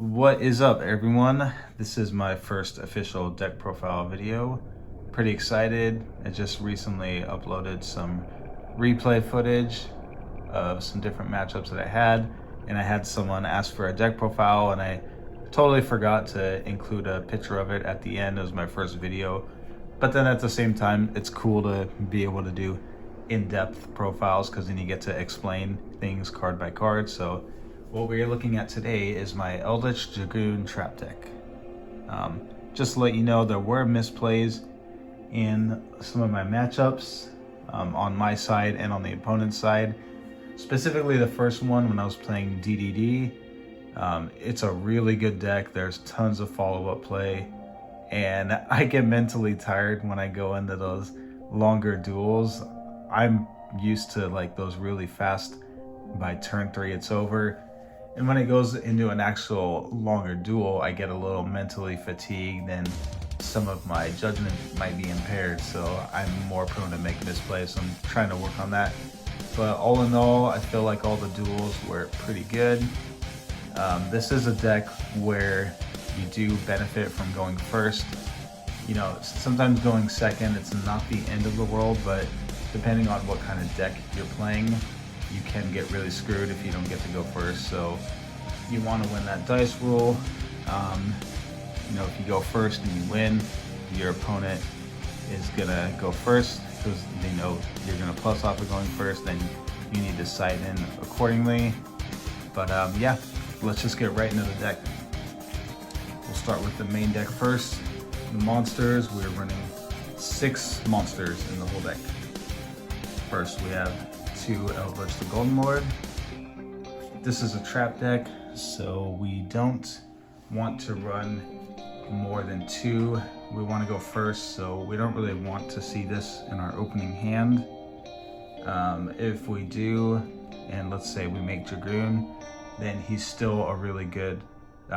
What is up, everyone? This is my first official deck profile video. Pretty excited. I just recently uploaded some replay footage of some different matchups that I had, and I had someone ask for a deck profile, and I totally forgot to include a picture of it at the end. It was my first video, but then at the same time, it's cool to be able to do in-depth profiles because then you get to explain things card by card. So what we're looking at today is my Eldlich Dragoon trap deck. Just to let you know, there were misplays in some of my matchups on my side and on the opponent's side. Specifically the first one when I was playing DDD. It's a really good deck. There's tons of follow-up play, and I get mentally tired when I go into those longer duels. I'm used to like those really fast, by turn 3 it's over. And when it goes into an actual longer duel, I get a little mentally fatigued and some of my judgment might be impaired, so I'm more prone to make misplays, so I'm trying to work on that. But all in all, I feel like all the duels were pretty good. This is a deck where you do benefit from going first. You know, sometimes going second, it's not the end of the world, but depending on what kind of deck you're playing, you can get really screwed if you don't get to go first. So you want to win that dice roll. You know, if you go first and you win, your opponent is gonna go first because they know you're gonna plus off of going first. Then you need to side in accordingly. But yeah, let's just get right into the deck. We'll start with the main deck first. The monsters, we're running 6 monsters in the whole deck. First, we have 2 Eldlich the Golden Lord. This is a trap deck, so we don't want to run more than 2. We want to go first, so we don't really want to see this in our opening hand. If we do, and let's say we make Dragoon, then he's still a really good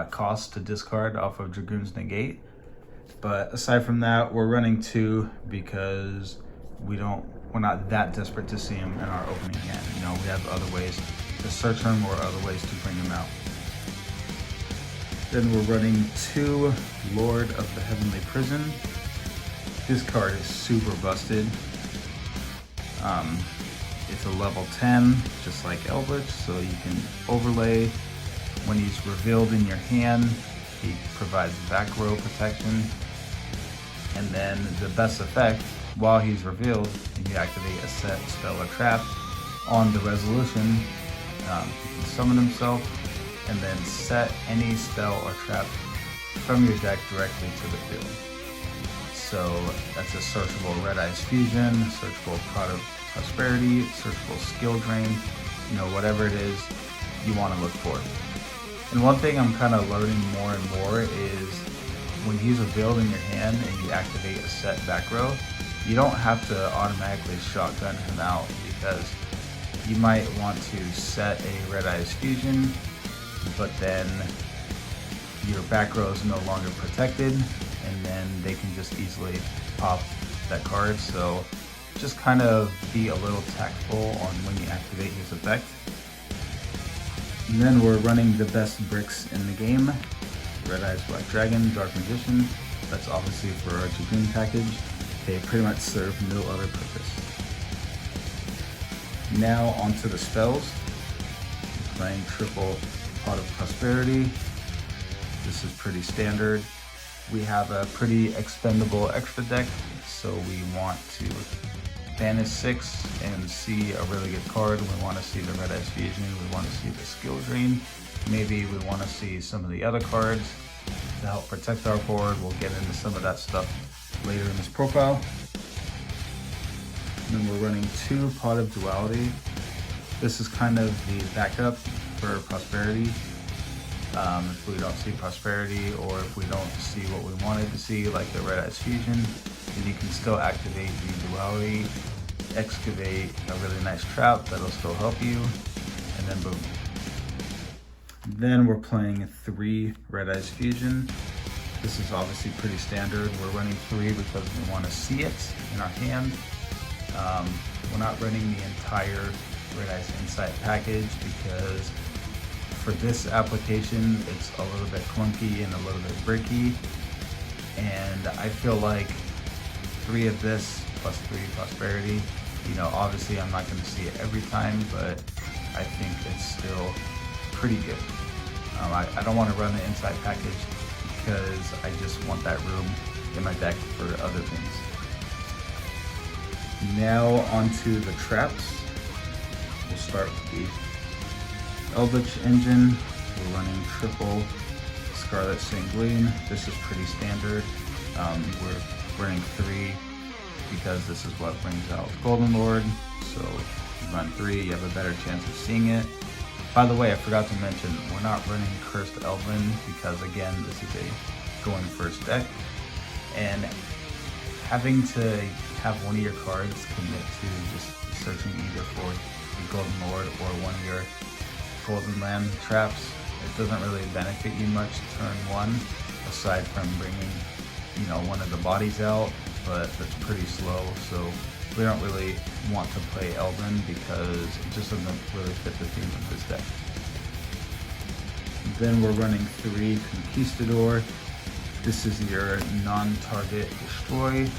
cost to discard off of Dragoon's negate. But aside from that, we're running 2 because we're not that desperate to see him in our opening hand. You know, we have other ways to search him or other ways to bring him out. Then we're running 2 Lord of the Heavenly Prison. This card is super busted. It's a level 10, just like Eldlich, so you can overlay. When he's revealed in your hand, he provides back row protection. And then the best effect, while he's revealed, you activate a set, spell, or trap on the resolution. He can summon himself and then set any spell or trap from your deck directly to the field. So that's a searchable Red Eyes Fusion, searchable Product Prosperity, searchable Skill Drain, you know, whatever it is you want to look for. And one thing I'm kind of learning more and more is when he's revealed in your hand and you activate a set back row, you don't have to automatically shotgun him out because you might want to set a Red Eyes Fusion, but then your back row is no longer protected, and then they can just easily pop that card. So just kind of be a little tactful on when you activate his effect. And then we're running the best bricks in the game. Red Eyes Black Dragon, Dark Magician. That's obviously for our Dragoon package. They pretty much serve no other purpose. Now onto the spells. I'm playing triple Pot of Prosperity. This is pretty standard. We have a pretty expendable extra deck, so we want to banish 6 and see a really good card. We want to see the Red Eyes Fusion. We want to see the Skill Drain. Maybe we want to see some of the other cards to help protect our board. We'll get into some of that stuff later in this profile. And then we're running 2 Pot of Duality. This is kind of the backup for Prosperity. If we don't see Prosperity, or if we don't see what we wanted to see, like the Red Eyes Fusion, then you can still activate the Duality, excavate a really nice trap that'll still help you, and then boom. Then we're playing 3 Red Eyes Fusion. This is obviously pretty standard. We're running 3 because we want to see it in our hand. We're not running the entire Red Eyes Insight package because For this application, it's a little bit clunky and a little bit bricky, and I feel like 3 of this plus 3 prosperity, you know, obviously I'm not going to see it every time, but I think it's still pretty good. I don't want to run the inside package because I just want that room in my deck for other things. Now onto the traps. We'll start with the Eldlich engine. We're running triple Scarlet Sanguine. This is pretty standard. We're running 3 because this is what brings out Golden Lord. So you run 3, you have a better chance of seeing it. By the way, I forgot to mention, we're not running Cursed Elven because again, this is a going first deck. And having to have one of your cards commit to just searching either for the Golden Lord or one of your Golden Land traps, it doesn't really benefit you much turn 1, aside from bringing, you know, one of the bodies out, but that's pretty slow. So we don't really want to play Elven because it just doesn't really fit the theme of this deck. Then we're running 3 Conquistador. This is your non-target destroy.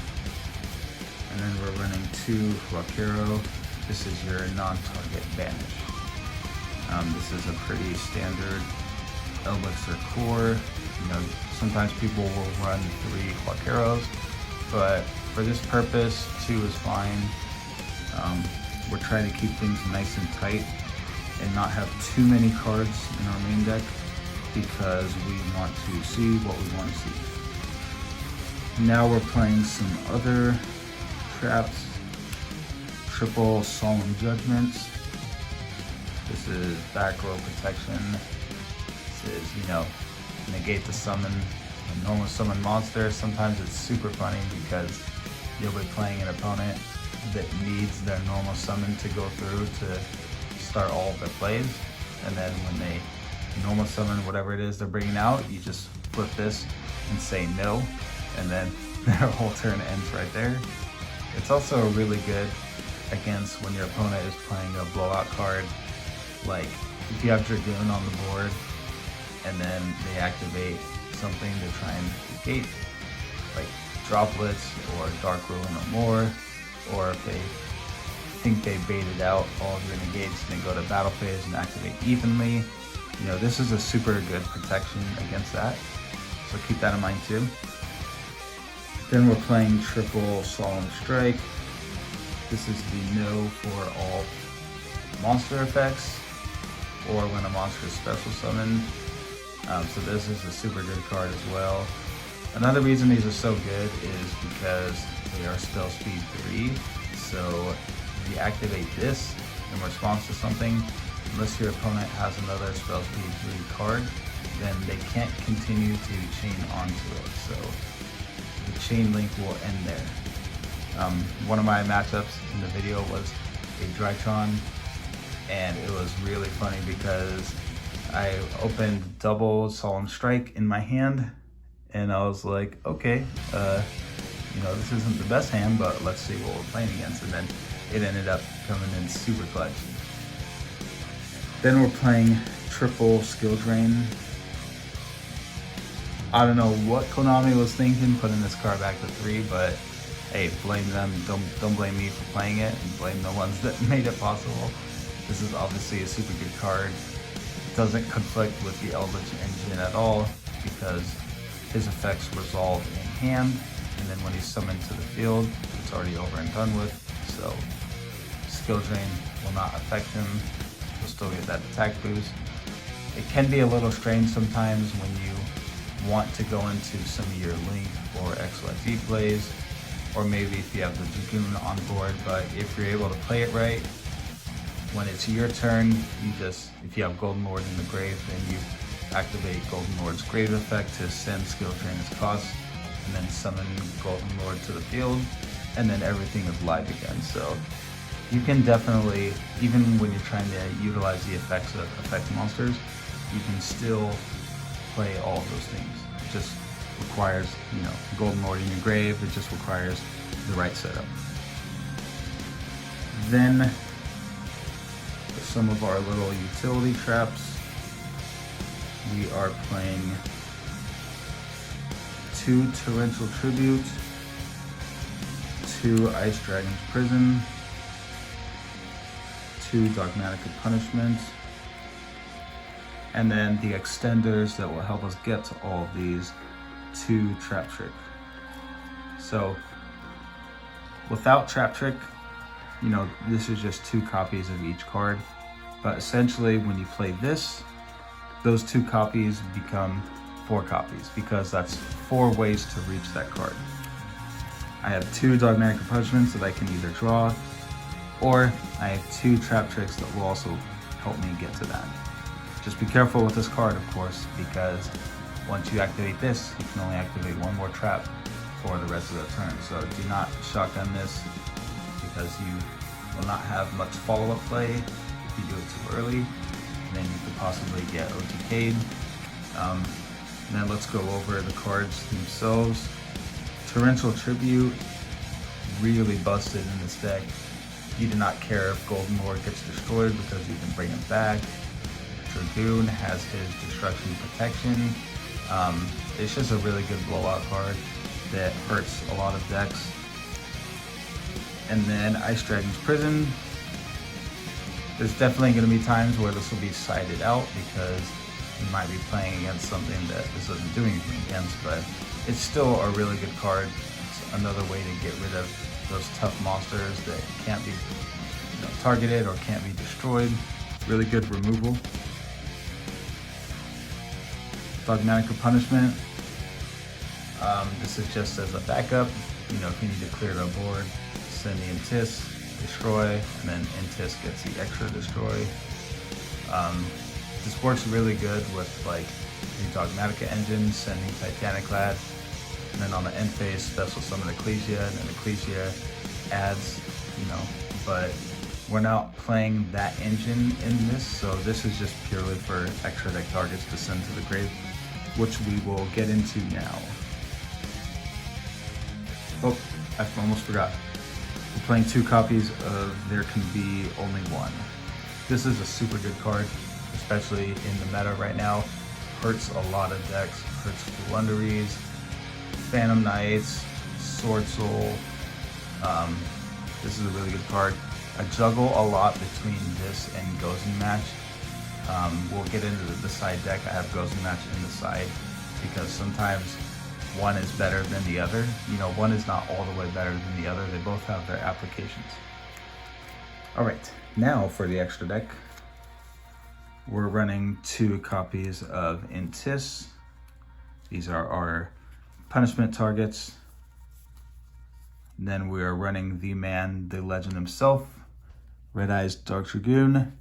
And then we're running 2 Rockero. This is your non-target banish. This is a pretty standard Elixir core. You know, sometimes people will run 3 Rockeros, but for this purpose, 2 is fine. We're trying to keep things nice and tight and not have too many cards in our main deck because we want to see what we want to see. Now we're playing some other traps. Triple Solemn Judgments. This is back row protection. This is, you know, negate the summon, a normal summon monster. Sometimes it's super funny because you'll be playing an opponent that needs their normal summon to go through to start all of their plays, and then when they normal summon whatever it is they're bringing out, you just flip this and say no, and then their whole turn ends right there. It's also really good against when your opponent is playing a blowout card, like if you have Dragoon on the board and then they activate something to try and negate, like Droplets or Dark Ruin or more, or if they think they baited out all of your negates and they go to battle phase and activate evenly. You know, this is a super good protection against that, so keep that in mind too. Then we're playing triple Solemn Strike. This is the no for all monster effects or when a monster is special summoned. So this is a super good card as well. Another reason these are so good is because they are spell speed 3. So if you activate this in response to something, unless your opponent has another spell speed 3 card, then they can't continue to chain onto it. So the chain link will end there. One of my matchups in the video was a Drytron, and it was really funny because I opened double Solemn Strike in my hand, and I was like, okay, you know, this isn't the best hand, but let's see what we're playing against, and then it ended up coming in super clutch. Then we're playing triple Skill Drain. I don't know what Konami was thinking putting this card back to 3, but hey, blame them. Don't blame me for playing it, and blame the ones that made it possible. This is obviously a super good card. It doesn't conflict with the Eldlich engine at all because his effects resolve in hand, and then when he's summoned to the field, it's already over and done with. So Skill Drain will not affect him. You'll still get that attack boost. It can be a little strange sometimes when you want to go into some of your Link or XYZ plays, or maybe if you have the Dragoon on board, but if you're able to play it right, when it's your turn, you just, if you have Golden Lord in the grave, then you activate Golden Lord's grave effect to send Skill Drain its cost, and then summon Golden Lord to the field, and then everything is live again. So you can definitely, even when you're trying to utilize the effects that affect monsters, you can still play all of those things. It just requires, you know, Golden Lord in your grave. It just requires the right setup. Then some of our little utility traps. we are playing 2 Torrential Tribute, 2 Ice Dragon's Prison, 2 Dogmatic Punishment, and then the extenders that will help us get to all of these, 2 Trap Trick. So without Trap Trick, you know, this is just 2 copies of each card, but essentially when you play this, those 2 copies become 4 copies because that's 4 ways to reach that card. I have 2 Dogmatic Punishments that I can either draw, or I have 2 Trap Tricks that will also help me get to that. Just be careful with this card, of course, because once you activate this, you can only activate 1 more trap for the rest of the turn. So do not shotgun this because you will not have much follow-up play if you do it too early. And then you could possibly get OTK'd. And then let's go over the cards themselves. Torrential Tribute, really busted in this deck. You do not care if Golden Lord gets destroyed because you can bring him back. Dragoon has his Destruction Protection. It's just a really good blowout card that hurts a lot of decks. And then Ice Dragon's Prison. There's definitely going to be times where this will be sided out because you might be playing against something that this isn't doing anything against, but it's still a really good card. It's another way to get rid of those tough monsters that can't be targeted or can't be destroyed. Really good removal. Dogmatic Punishment. This is just as a backup. You know, if you need to clear the board, send the Intis, destroy, and then Intis gets the extra destroy. This works really good with like the Dogmatica engine, sending Titanic Lad, and then on the end phase, special summon Ecclesia, and then Ecclesia adds, you know, but we're not playing that engine in this, so this is just purely for extra deck targets to send to the grave, which we will get into now. Oh, I almost forgot. We're playing 2 copies of There Can Be Only One. This is a super good card, especially in the meta right now. Hurts a lot of decks, hurts Flunderies, Phantom Knights, Sword Soul. This is a really good card. I juggle a lot between this and Gozen Match. We'll get into the side deck. I have Gozen Match in the side because sometimes one is better than the other. You know, one is not all the way better than the other. They both have their applications. All right, now for the extra deck. We're running 2 copies of Intis. These are our punishment targets. Then we are running the man, the legend himself, Red Eyes Dark Dragoon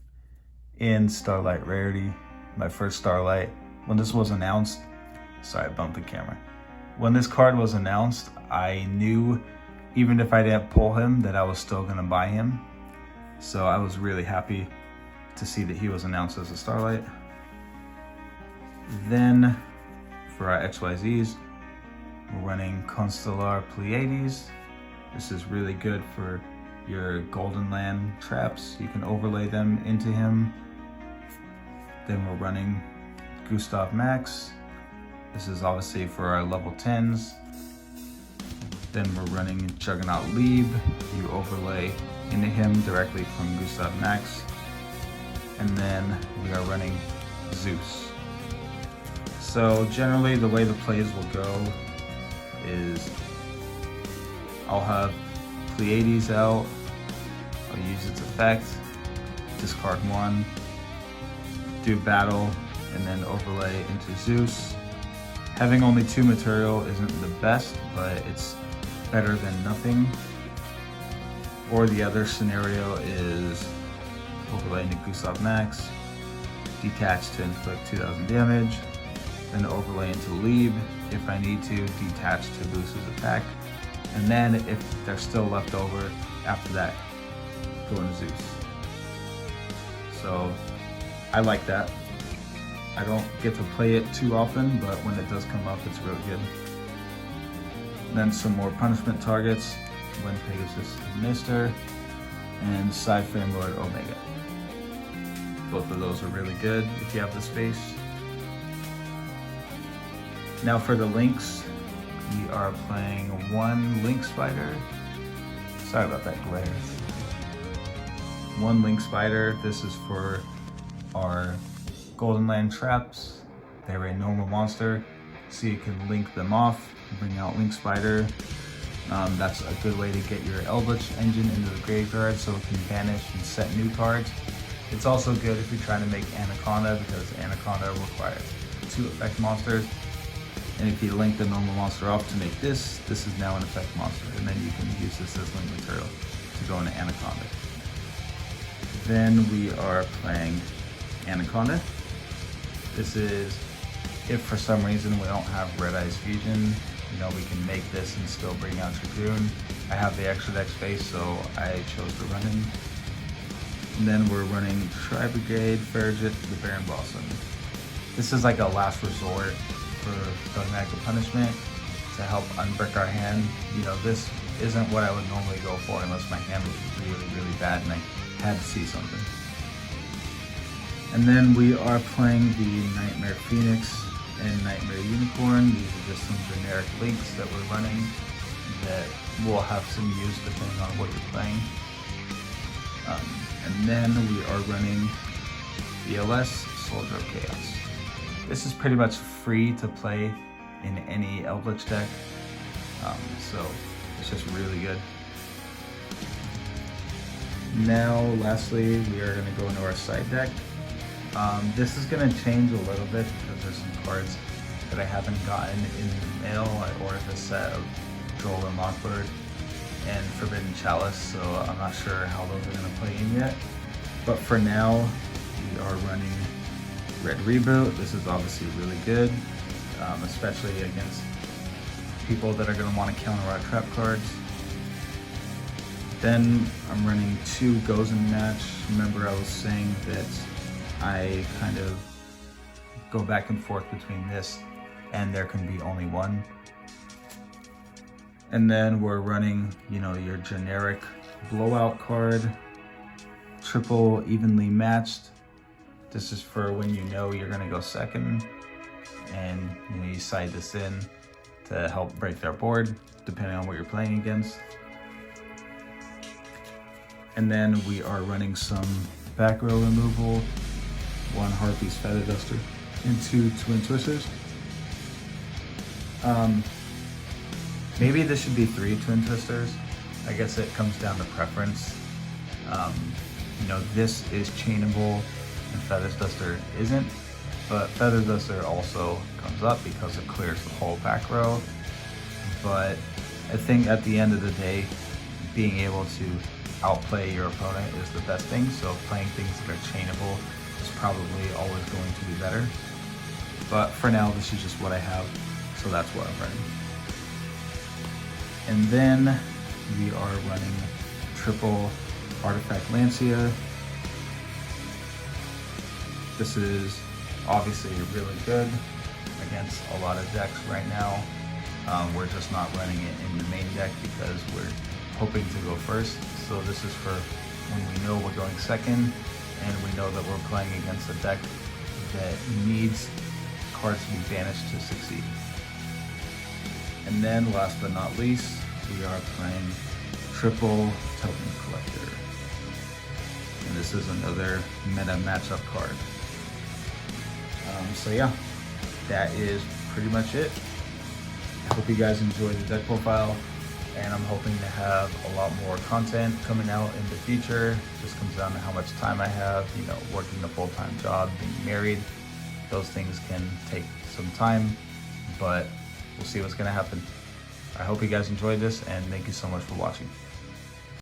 in Starlight Rarity. My first Starlight. When this was announced, sorry, I bumped the camera. When this card was announced, I knew even if I didn't pull him that I was still gonna buy him. So I was really happy to see that he was announced as a Starlight. Then for our XYZs, we're running Constellar Pleiades. This is really good for your Golden Land traps. You can overlay them into him. Then we're running Gustav Max. This is obviously for our level 10s. Then we're running Juggernaut Lieb. You overlay into him directly from Gustav Max. And then we are running Zeus. So generally the way the plays will go is I'll have Pleiades out, I'll use its effect, discard 1, do battle, and then overlay into Zeus. Having only 2 material isn't the best, but it's better than nothing. Or the other scenario is overlay into Gustav Max, detach to inflict 2000 damage, then overlay into Lieb if I need to, detach to boost his attack, and then if they're still left over after that, go into Zeus. So I like that. I don't get to play it too often, but when it does come up, it's really good. Then some more punishment targets, Wind Pegasus Administer, and Psy-Frame Lord Omega. Both of those are really good if you have the space. Now for the links, we are playing one link spider. Sorry about that glare. One link spider. This is for our Golden Land traps. They're a normal monster, so you can link them off, bring out link spider. That's a good way to get your Eldlich engine into the graveyard so it can banish and set new cards. It's also good if you're trying to make Anaconda, because Anaconda requires 2 effect monsters. And if you link the normal monster off to make this is now an effect monster, and then you can use this as link material to go into Anaconda. Then we are playing Anaconda. This is if for some reason we don't have Red Eyes Fusion, we can make this and still bring out Dragoon. I have the extra deck space, so I chose to run in. And then we're running Tri-Brigade, Farragut, the Baron Blossom. This is like a last resort for Dogmatic Punishment to help unbrick our hand. This isn't what I would normally go for unless my hand was really, really bad and I had to see something. And then we are playing the Nightmare Phoenix and Nightmare Unicorn. These are just some generic links that we're running that will have some use depending on what you're playing. And then we are running BLS, Soldier of Chaos. This is pretty much free to play in any Eldlich deck, so it's just really good. Now, lastly, we are going to go into our side deck. This is going to change a little bit because there's some cards that I haven't gotten in the mail. I ordered a set of Joel and Lockbird and Forbidden Chalice, so I'm not sure how those are going to play in yet. But for now, we are running Red Reboot. This is obviously really good, especially against people that are going to want to counter our trap cards. Then I'm running 2 Goes in Match. Remember I was saying that I kind of go back and forth between this and there can be only one. And then we're running, your generic blowout card, triple evenly matched. This is for when you're gonna go second and you side this in to help break their board depending on what you're playing against. And then we are running some back row removal, 1 Harpy's Feather Duster, and 2 Twin Twisters. Maybe this should be 3 Twin Twisters. I guess it comes down to preference. This is chainable and Feather Duster isn't, but Feather Duster also comes up because it clears the whole back row. But I think at the end of the day, being able to outplay your opponent is the best thing, so playing things that are chainable is probably always going to be better. But for now, this is just what I have, so that's what I'm running. And then we are running triple Artifact Lancia. This is obviously really good against a lot of decks right now. We're just not running it in the main deck because we're hoping to go first. So this is for when we know we're going second and we know that we're playing against a deck that needs cards to be banished to succeed. And then last but not least, we are playing triple Totem Collector. And this is another meta matchup card. So yeah, that is pretty much it. I hope you guys enjoyed the deck profile, and I'm hoping to have a lot more content coming out in the future. It just comes down to how much time I have, working a full-time job, being married. Those things can take some time, but we'll see what's gonna happen. I hope you guys enjoyed this, and thank you so much for watching.